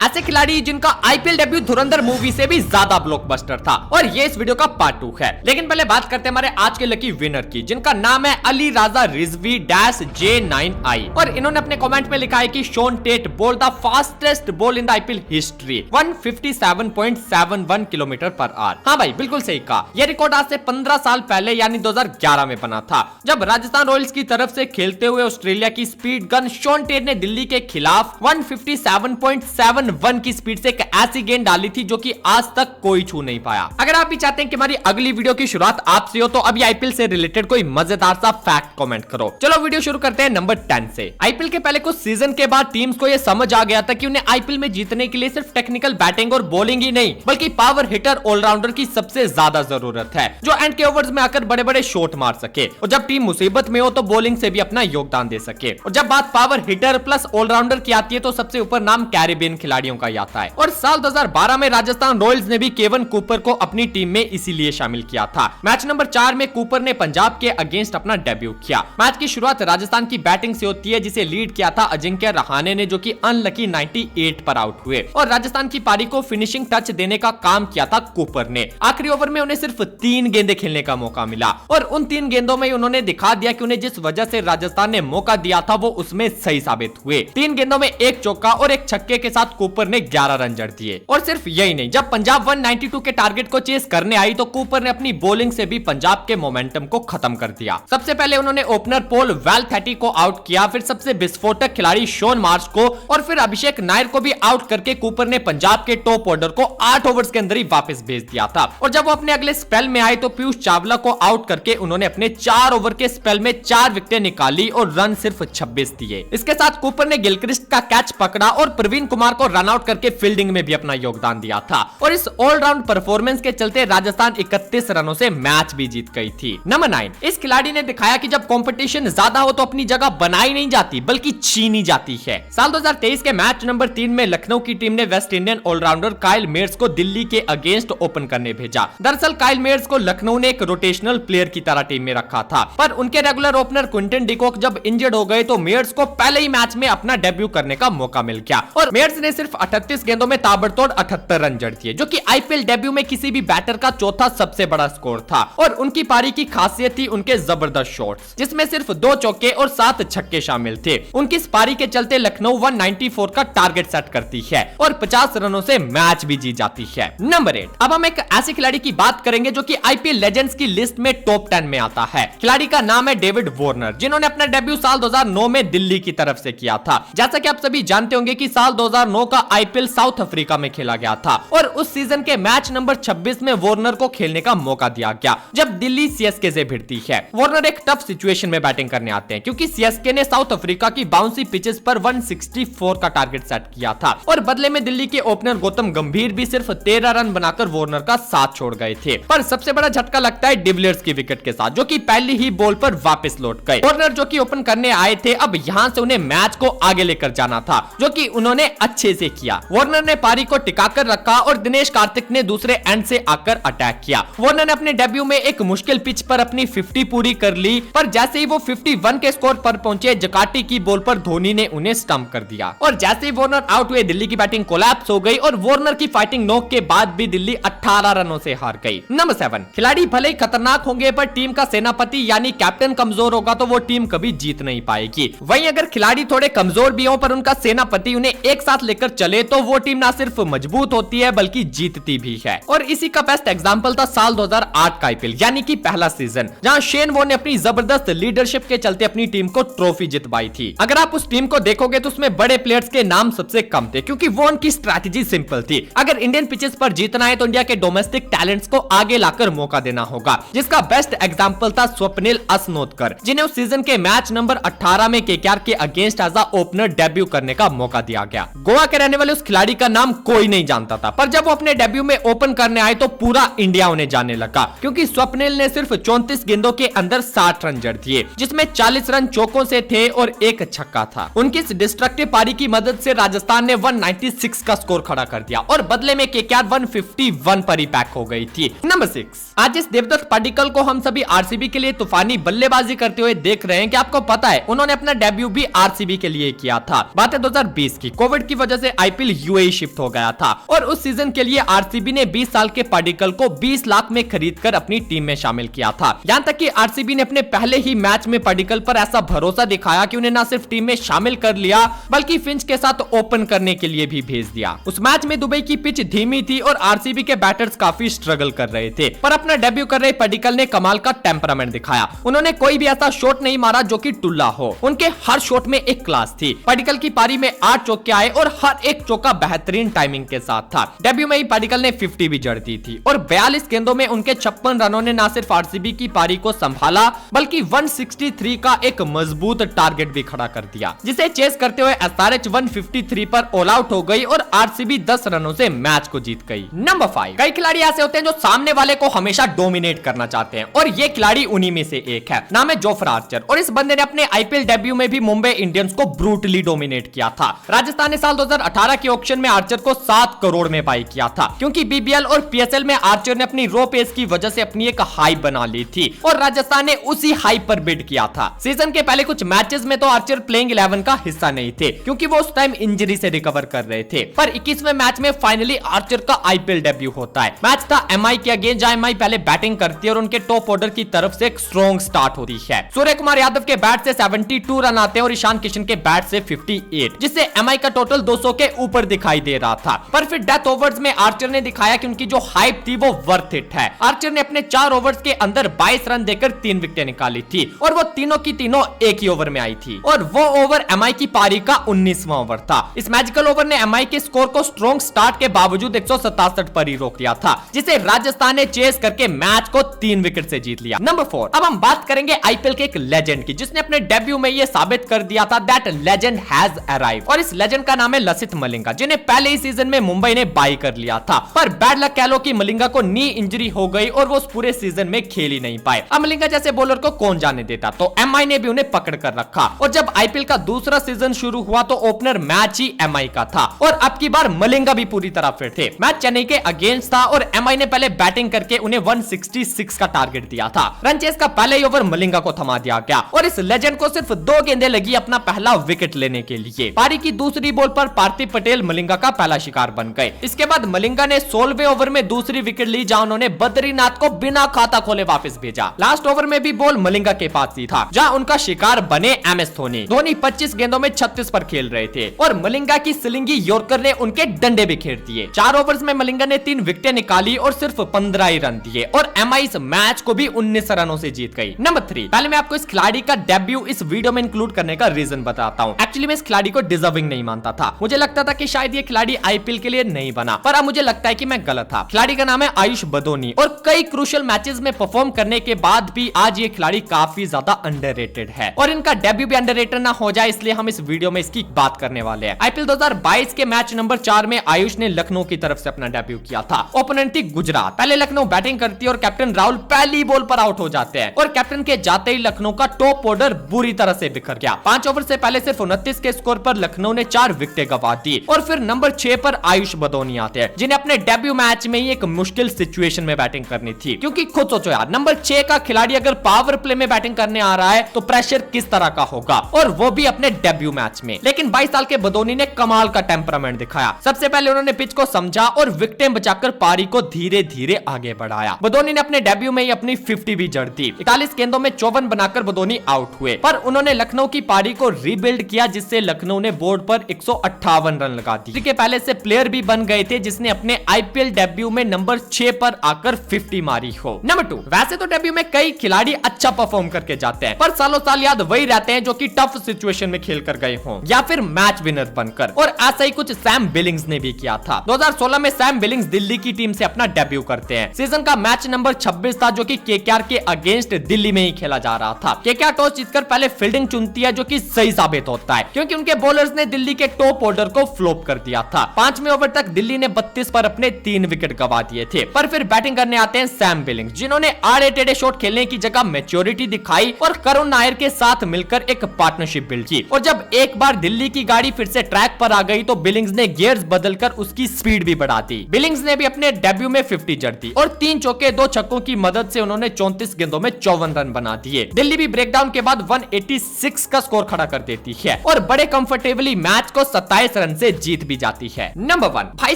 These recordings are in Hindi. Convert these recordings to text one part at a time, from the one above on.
ऐसे खिलाड़ी जिनका आईपीएल डेब्यू धुरंधर मूवी से भी ज्यादा ब्लॉकबस्टर था और ये इस वीडियो का पार्ट 2 है। लेकिन पहले बात करते हैं हमारे आज के लकी विनर की, जिनका नाम है अली राजा रिजवी -J9I और इन्होंने अपने कमेंट में लिखा है कि शॉन टेट बोल the fastest ball in the IPL history 157.71 kilometre per hour. हाँ भाई, बिल्कुल सही कहा। यह रिकॉर्ड आज से 15 साल पहले यानी 2011 में बना था, जब राजस्थान रॉयल्स की तरफ से खेलते हुए ऑस्ट्रेलिया की स्पीड गन शॉन टेट ने दिल्ली के खिलाफ 157.71 की स्पीड से एक ऐसी गेंद डाली थी जो कि आज तक कोई छू नहीं पाया। अगर आप भी चाहते हैं कि हमारी अगली वीडियो की शुरुआत आपसे हो तो अभी आईपीएल से रिलेटेड कोई मजेदार सा फैक्ट कमेंट करो। चलो वीडियो शुरू करते हैं नंबर 10 से। आईपीएल के पहले कुछ सीजन के बाद टीम्स को यह समझ आ गया था कि उन्हें आईपीएल में जीतने के लिए सिर्फ टेक्निकल बैटिंग और बॉलिंग ही नहीं बल्कि पावर हिटर ऑलराउंडर की सबसे ज्यादा जरूरत है, जो एंड के ओवर्स में आकर बड़े बड़े शॉट मार सके और जब टीम मुसीबत में हो तो बॉलिंग से भी अपना योगदान दे सके। और जब बात पावर हिटर प्लस ऑलराउंडर की आती है तो सबसे ऊपर नाम कैरेबियन खिलाड़ियों का आता है। और साल 2012 में राजस्थान रॉयल्स ने भी केवन कूपर को अपनी टीम में इसीलिए शामिल किया था। मैच नंबर 4 में कूपर ने पंजाब के अगेंस्ट अपना डेब्यू किया। मैच की शुरुआत राजस्थान की बैटिंग से होती है, जिसे लीड किया था अजिंक्य रहाणे ने, जो कि अनलकी 98 पर आउट हुए और राजस्थान की पारी को फिनिशिंग टच देने का काम किया था कूपर ने। आखिरी ओवर में उन्हें सिर्फ 3 गेंदें खेलने का मौका मिला और उन 3 गेंदों में उन्होंने दिखा दिया कि उन्हें जिस वजह से राजस्थान ने मौका दिया था वो उसमें सही साबित हुए। 3 गेंदों में 1 चौका और 1 छक्के के साथ कूपर ने 11 रन जड़ दिए। और सिर्फ यही नहीं, जब पंजाब 192 के टारगेट को चेस करने आई तो कूपर ने अपनी बॉलिंग से भी पंजाब के मोमेंटम को खत्म कर दिया। सबसे पहले उन्होंने ओपनर पॉल वेल्थेटी को आउट किया, फिर सबसे विस्फोटक खिलाड़ी शॉन मार्श को और फिर अभिषेक नायर को भी आउट करके कूपर ने पंजाब के टॉप ऑर्डर को 8 ओवर्स के अंदर ही वापस भेज दिया था। और जब वो अपने अगले स्पेल में आए तो पीयूष चावला को आउट करके उन्होंने अपने 4 ओवर के स्पेल में 4 विकेटें निकाली और रन सिर्फ 26 दिए। इसके साथ कूपर ने गिलक्रिस्ट का कैच पकड़ा और प्रवीण कुमार को रन आउट करके फील्डिंग में भी अपना योगदान दिया था और इस ऑलराउंड परफॉर्मेंस के चलते राजस्थान 31 रनों से मैच भी जीत गई थी। नंबर 9, इस खिलाड़ी ने दिखाया कि जब कंपटीशन ज्यादा हो तो अपनी जगह बनाई नहीं जाती बल्कि छीनी जाती है। साल 2023 के मैच नंबर 3 में लखनऊ की टीम ने West Indian allrounder Kyle Mayers को दिल्ली के अगेंस्ट ओपन करने भेजा। दरअसल काइल मेयर्स को लखनऊ ने एक रोटेशनल प्लेयर की तरह टीम में रखा था, पर उनके रेगुलर ओपनर क्विंटन डिकॉक जब इंजर्ड हो गए तो मेयर्स को पहले ही मैच में अपना डेब्यू करने का मौका मिल गया और मेयर्स ने सिर्फ 38 गेंदों में ताबड़तोड़ 78 रन जड़ दिए, जो कि आईपीएल डेब्यू में किसी भी बैटर का चौथा सबसे बड़ा स्कोर था। और उनकी पारी की खासियत थी उनके जबरदस्त शॉट्स, जिसमें सिर्फ 2 चौके और 7 छक्के शामिल थे। उनकी इस पारी के चलते लखनऊ 194 का टारगेट सेट करती है और 50 रनों से मैच भी जीत जाती है। नंबर 8, अब हम एक ऐसे खिलाड़ी की बात करेंगे जो कि आईपीएल लेजेंड्स की लिस्ट में टॉप 10 में आता है। खिलाड़ी का नाम है डेविड वार्नर, जिन्होंने अपना डेब्यू साल 2009 में दिल्ली की तरफ से किया था। जैसा कि आप सभी जानते होंगे कि साल 2009 का आईपीएल साउथ अफ्रीका में खेला गया था और उस सीजन के मैच नंबर 26 में वार्नर को खेलने का मौका दिया गया जब दिल्ली सीएसके से भिड़ती है। वार्नर एक टफ सिचुएशन में बैटिंग करने आते हैं क्योंकि सीएसके ने साउथ अफ्रीका की बाउंसी पिचेस पर 164 का टारगेट सेट किया था और बदले में दिल्ली के ओपनर गौतम गंभीर भी सिर्फ 13 रन बनाकर वार्नर का साथ छोड़ गए थे। पर सबसे बड़ा झटका लगता है डिविलियर्स की विकेट के साथ, जो कि पहली ही बॉल पर वापस लौट गए। वार्नर जो कि ओपन करने आए थे, अब यहां से उन्हें मैच को आगे लेकर जाना था, जो कि उन्होंने अच्छे से किया। वार्नर ने पारी को टिकाकर रखा और दिनेश कार्तिक ने दूसरे एंड से आकर अटैक किया। वार्नर ने अपने डेब्यू में एक मुश्किल पिच पर अपनी 50 पूरी कर ली, पर जैसे ही वो 51 के स्कोर पर पहुंचे, जकाटी की बॉल पर धोनी ने उन्हें स्टंप कर दिया और जैसे ही वार्नर आउट हुए दिल्ली की बैटिंग कोलैप्स हो गई और वार्नर की फाइटिंग नॉक के बाद भी दिल्ली 18 रनों से हार गई। नंबर 7, खिलाड़ी भले ही खतरनाक होंगे पर टीम का सेनापति यानी कैप्टन कमजोर होगा तो वो टीम कभी जीत नहीं पाएगी। वहीं अगर खिलाड़ी थोड़े कमजोर भी हो पर उनका सेनापति उन्हें एक साथ लेकर चले तो वो टीम ना सिर्फ मजबूत होती है बल्कि जीतती भी है। और इसी का बेस्ट एग्जांपल था साल 2008 का आईपीएल यानी कि पहला सीजन, जहां शेन वॉर्न ने अपनी जबरदस्त लीडरशिप के चलते अपनी टीम को ट्रॉफी जितवाई थी। अगर आप उस टीम को देखोगे तो उसमें बड़े प्लेयर्स के नाम सबसे कम थे क्योंकि वॉर्न की स्ट्रैटेजी सिंपल थी। अगर इंडियन पिचेस पर जीतना है तो इंडिया के डोमेस्टिक टैलेंट्स को आगे लाकर मौका देना होगा, जिसका बेस्ट एग्जांपल था स्वप्निल असनोदकर, जिन्हें उस सीजन के मैच नंबर 18 में केकेआर के against as a opener debut करने का मौका दिया गया। गोवा के रहने वाले उस खिलाड़ी का नाम कोई नहीं जानता था, पर जब वो अपने डेब्यू में ओपन करने आए तो पूरा इंडिया उन्हें जानने लगा क्योंकि स्वप्निल ने सिर्फ 34 गेंदों के अंदर 60 रन जड़ दिए, जिसमें 40 रन चौकों से थे और 1 छक्का था। उनकी इस डिस्ट्रक्टिव पारी की मदद से राजस्थान ने 196 का स्कोर खड़ा कर दिया और बदले में केकेआर 151 पर ही पैक हो गई थी। नंबर 6, आज इस देवदत्त पाडिक्कल को हम सभी आरसीबी के लिए तूफानी बल्लेबाजी करते हुए देख रहे हैं कि आपको पता है उन्होंने अपना डेब्यू भी आरसीबी के लिए किया था। बात है 2020 की। कोविड की वजह से से आईपीएल यूएई शिफ्ट हो गया था और उस सीजन के लिए आरसीबी ने 20 साल के पार्टिकल को 20 लाख में खरीदकर अपनी टीम में शामिल किया था। यहां तक कि आरसीबी ने अपने पहले ही मैच में पार्टिकल पर ऐसा भरोसा दिखाया कि उन्हें न सिर्फ टीम में शामिल कर लिया बल्कि फिंच के साथ ओपन करने के लिए भी भेज दिया। उस मैच में दुबई की पिच धीमी थी और आरसीबी के बैटर्स काफी स्ट्रगल कर रहे थे, पर अपना डेब्यू कर रहे पार्टिकल ने कमाल का टेम्परामेंट दिखाया। उन्होंने कोई भी ऐसा शॉट नहीं मारा जो कि टुल्ला हो। उनके हर शॉट में एक क्लास थी। पार्टिकल की पारी में 8 चौके आए और हर एक चौका बेहतरीन टाइमिंग के साथ था। डेब्यू में ही पार्टिकल ने 50 भी जड़ दी थी और 42 गेंदों में उनके 56 रनों ने न सिर्फ आरसीबी की पारी को संभाला बल्कि 163 का एक मजबूत टारगेट भी खड़ा कर दिया, जिसे चेस करते हुए एसआरएच 153 पर ऑल आउट हो गई और आरसीबी 10 रनों से मैच को जीत गई। नंबर 5, कई खिलाड़ी ऐसे होते हैं जो सामने वाले को हमेशा डोमिनेट करना चाहते हैं और ये खिलाड़ी उन्हीं में से एक है। नाम है जोफ्रा आर्चर और इस बंदे ने अपने आईपीएल डेब्यू में भी मुंबई इंडियंस को ब्रूटली डोमिनेट किया था। राजस्थान ने साल 2018 के ऑक्शन में आर्चर को 7 करोड़ में बाई किया था, क्योंकि बीबीएल और पीएसएल में आर्चर ने अपनी रो पेस की वजह से अपनी एक हाइप बना ली थी और राजस्थान ने उसी हाइप पर बिड किया था। सीजन के पहले कुछ मैचेस में तो आर्चर प्लेइंग 11 का हिस्सा नहीं थे, क्योंकि वो उस टाइम इंजरी से रिकवर कर रहे थे। पर 21वें मैच में फाइनली आर्चर का आईपीएल डेब्यू होता है। मैच था एमआई के अगेंस्ट, जहां एमआई पहले बैटिंग करती है और उनके टॉप ऑर्डर की तरफ से एक स्ट्रॉन्ग स्टार्ट होती है। सूर्य कुमार यादव के बैट से 72 रन आते हैं और ईशान किशन के बैट से 58, जिससे एमआई का टोटल 200 के ऊपर दिखाई दे रहा था। पर फिर डेथ ओवर्स में आर्चर ने दिखाया कि उनकी जो हाइप थी वो वर्थ इट है। आर्चर ने अपने 4 ओवर्स के अंदर 22 रन देकर 3 विकेटें निकाली थी और वो तीनों की तीनों एक ही ओवर में आई थी और वो ओवर एमआई की पारी का 19वां ओवर था। इस मैजिकल ओवर ने एमआई के स्कोर को स्ट्रॉन्ग स्टार्ट के बावजूद 167 पर ही रोक दिया था, जिसे राजस्थान ने चेस करके मैच को 3 विकेट से जीत लिया। नंबर 4, अब हम बात करेंगे आईपीएल के एक लेजेंड की, जिसने अपने डेब्यू में ये साबित कर दिया था दैट लेजेंड हैज अराइव्ड और इस लेजेंड का नाम है लसित मलिंगा, जिन्हें पहले ही सीजन में मुंबई ने बाई कर लिया था। पर बैड लक कह लो कि मलिंगा को नी इंजरी हो गई और वो उस पूरे सीजन में खेल ही नहीं पाए। अब मलिंगा जैसे बॉलर को कौन जाने देता, तो एमआई ने भी उन्हें पकड़ कर रखा और जब आईपीएल का दूसरा सीजन शुरू हुआ तो ओपनर मैच ही एमआई का था और अब की बार मलिंगा भी पूरी तरह फिट थे। मैच चेन्नई के अगेंस्ट था और एमआई ने पहले बैटिंग करके उन्हें 166 का टारगेट दिया था। रन चेस का पहले ही ओवर मलिंगा को थमा दिया गया और इस लेजेंड को सिर्फ 2 गेंदें लगी अपना पहला विकेट लेने के लिए। पारी की दूसरी बॉल पर पार्थिव पटेल मलिंगा का पहला शिकार बन गए। इसके बाद मलिंगा ने 16वें ओवर में दूसरी विकेट ली, जहां उन्होंने बद्रीनाथ को बिना खाता खोले वापस भेजा। लास्ट ओवर में भी बॉल मलिंगा के पास ही था, जहां उनका शिकार बने एमएस धोनी। धोनी 25 गेंदों में 36 पर खेल रहे थे और मलिंगा की सिलिंगी यॉर्कर ने उनके डंडे बिखेर दिए। 4 ओवर्स में मलिंगा ने 3 विकेटें निकाली और सिर्फ 15 ही रन दिए और एमआई इस मैच को भी 19 रनों से जीत गई। नंबर 3, पहले मैं आपको इस खिलाड़ी का डेब्यू इस वीडियो में इंक्लूड करने का रीजन बताता हूँ। एक्चुअली मैं इस खिलाड़ी को डिजर्विंग नहीं मानता था। मुझे लगता था कि शायद ये खिलाड़ी आईपीएल के लिए नहीं बना, पर अब मुझे लगता है कि मैं गलत था। खिलाड़ी का नाम है आयुष बदोनी और कई क्रूशियल मैचेस में परफॉर्म करने के बाद भी आज ये खिलाड़ी काफी ज्यादा अंडररेटेड है और इनका डेब्यू भी अंडररेटेड ना हो जाए, इसलिए हम इस वीडियो में इसकी बात करने वाले हैं। आईपीएल 2022 के मैच नंबर 4 में आयुष ने लखनऊ की तरफ से अपना डेब्यू किया था। ओपोनेंट थी गुजरात। पहले लखनऊ बैटिंग करती है और कैप्टन राहुल पहली बॉल पर आउट हो जाते हैं और कैप्टन के जाते ही लखनऊ का टॉप ऑर्डर बुरी तरह से बिखर गया। 5 ओवर से पहले सिर्फ 29 के स्कोर पर लखनऊ ने 4 विकेटें गंवा दी और फिर नंबर 6 पर आयुष बदोनी आते हैं, जिन्हें अपने डेब्यू मैच में ही एक मुश्किल सिचुएशन में बैटिंग करनी थी, क्योंकि खुद सोचो यार, नंबर 6 का खिलाड़ी अगर पावर प्ले में बैटिंग करने आ रहा है तो प्रेशर किस तरह का होगा, और वो भी अपने डेब्यू मैच में। लेकिन 22 साल के बदोनी ने कमाल का टेम्परामेंट दिखाया। सबसे पहले उन्होंने पिच को समझा और विकेटें बचाकर पारी को धीरे धीरे आगे बढ़ाया। बदोनी ने अपने डेब्यू में ही अपनी 50 भी जड़ दी। 41 गेंदों में 54 बनाकर बदोनी आउट हुए, पर उन्होंने लखनऊ की पारी को रीबिल्ड किया, जिससे लखनऊ ने बोर्ड पर 158 रन लगा दी। के पहले से प्लेयर भी बन गए थे जिसने अपने आईपीएल डेब्यू में नंबर 6 पर आकर 50 मारी हो। नंबर 2, वैसे तो डेब्यू में कई खिलाड़ी अच्छा परफॉर्म करके जाते हैं, पर सालों साल याद वही रहते हैं जो कि टफ सिचुएशन में खेल कर गए हों या फिर मैच विनर बनकर, और ऐसा ही कुछ सैम बिलिंग्स ने भी किया था। 2016 में सैम बिलिंग्स दिल्ली की टीम से अपना डेब्यू करते हैं। सीजन का मैच नंबर 26 था, जो कि केकेआर के अगेंस्ट दिल्ली में ही खेला जा रहा था। केकेआर टॉस जीतकर पहले फील्डिंग चुनती है, जो कि सही साबित होता है, क्योंकि उनके बॉलर्स ने दिल्ली के टॉप ऑर्डर को फ्लॉप कर दिया था। 5वें ओवर तक दिल्ली ने 32 पर अपने 3 विकेट गंवा दिए थे, पर फिर बैटिंग करने आते हैं सैम बिलिंग्स, जिन्होंने आड़े टेढ़े शॉट खेलने की जगह मैच्योरिटी दिखाई और करुण नायर के साथ मिलकर एक पार्टनरशिप बिल्ड की। और जब एक बार दिल्ली की गाड़ी फिर से ट्रैक पर आ गई तो बिलिंग्स ने गियर्स बदलकर उसकी स्पीड भी बढ़ा दी। बिलिंग्स ने भी अपने डेब्यू में 50 जड़ दी और 3 चौके 2 छक्कों की मदद से उन्होंने 34 गेंदों में 54 रन बना दिए। दिल्ली भी ब्रेकडाउन के बाद 186 का स्कोर खड़ा कर देती है और बड़े कंफर्टेबली मैच को 27 रन से जीत भी जाती है। नंबर 1, भाई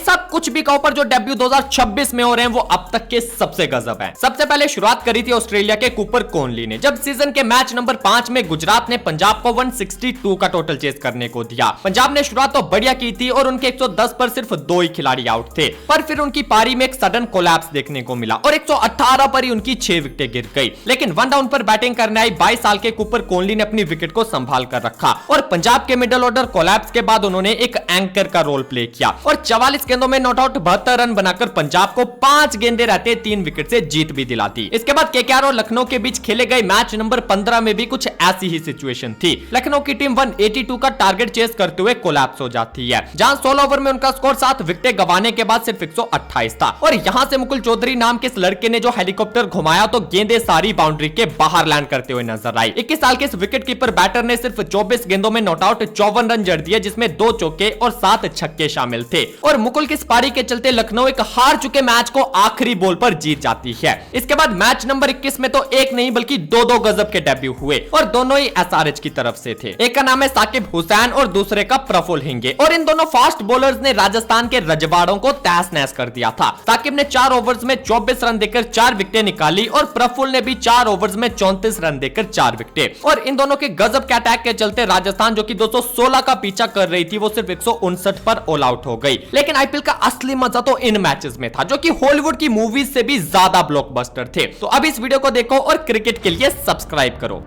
साहब कुछ भी कहो पर जो डेब्यू 2026 में हो रहे हैं वो अब तक के सबसे गजब है। सबसे पहले शुरुआत करी थी ऑस्ट्रेलिया के कूपर कोहली ने, जब सीजन के मैच नंबर 5 में गुजरात ने पंजाब को 162 का टोटल चेस करने को दिया। पंजाब ने शुरुआत तो बढ़िया की थी और उनके 110 पर सिर्फ 2 ही खिलाड़ी आउट थे, पर फिर उनकी पारी में एक सडन कोलैप्स देखने को मिला और 118 पर ही उनकी 6 विकेटें गिर गई। लेकिन 1 डाउन पर बैटिंग करने आई 22 साल के कूपर कोहली ने अपनी विकेट को संभाल कर रखा और पंजाब के मिडिल ऑर्डर कोलैप्स के बाद उन्होंने एक एंकर का रोल प्ले किया और 44 गेंदों में नॉट आउट 72 रन बनाकर पंजाब को 5 गेंदे रहते 3 विकेट से जीत भी दिलाती। इसके बाद केकेआर और लखनऊ के बीच खेले गए मैच नंबर 15 में भी कुछ ऐसी ही सिचुएशन थी। लखनऊ की टीम 182 का टारगेट चेस करते हुए कोलैप्स हो जाती है, जहां 16 ओवर में उनका स्कोर 7 विकेटें गंवाने के बाद सिर्फ 128 था और यहां से मुकुल चौधरी नाम के इस लड़के ने जो हेलीकॉप्टर घुमाया तो गेंदें सारी बाउंड्री के बाहर लैंड करते हुए नजर आई। 21 साल के इस विकेट कीपर बैटर ने सिर्फ 24 गेंदों में नॉट आउट 54 रन जड़ दिए, जिसमें 2 चौके और 7 छक्के शामिल थे और मुकुल की पारी के चलते लखनऊ एक हार चुके मैच को आखिरी बॉल पर जीत जाती है। इसके बाद मैच नंबर 21 में तो एक नहीं बल्कि 2 गजब के डेब्यू हुए और दोनों ही एसआरएच की तरफ से थे। एक का नाम है साकिब हुसैन और दूसरे का प्रफुल्ल हिंगे और इन दोनों फास्ट बॉलर्स ने राजस्थान के रजवाड़ों को तहस नहस कर दिया था। साकिब ने 4 ओवर्स में 24 रन देकर 4 विकेटें निकाली और प्रफुल्ल ने भी 4 ओवर्स में 34 रन देकर 4 विकेटें और इन दोनों के गजब के अटैक के चलते राजस्थान जो कि 216 का पीछा कर रही थी वो सिर्फ 159 पर ऑल आउट हो गई। लेकिन आईपीएल का असली मजा तो इन मैचेस में था जो कि हॉलीवुड की मूवीज से भी ज्यादा ब्लॉकबस्टर थे। तो अब इस वीडियो को देखो और क्रिकेट के लिए सब्सक्राइब करो।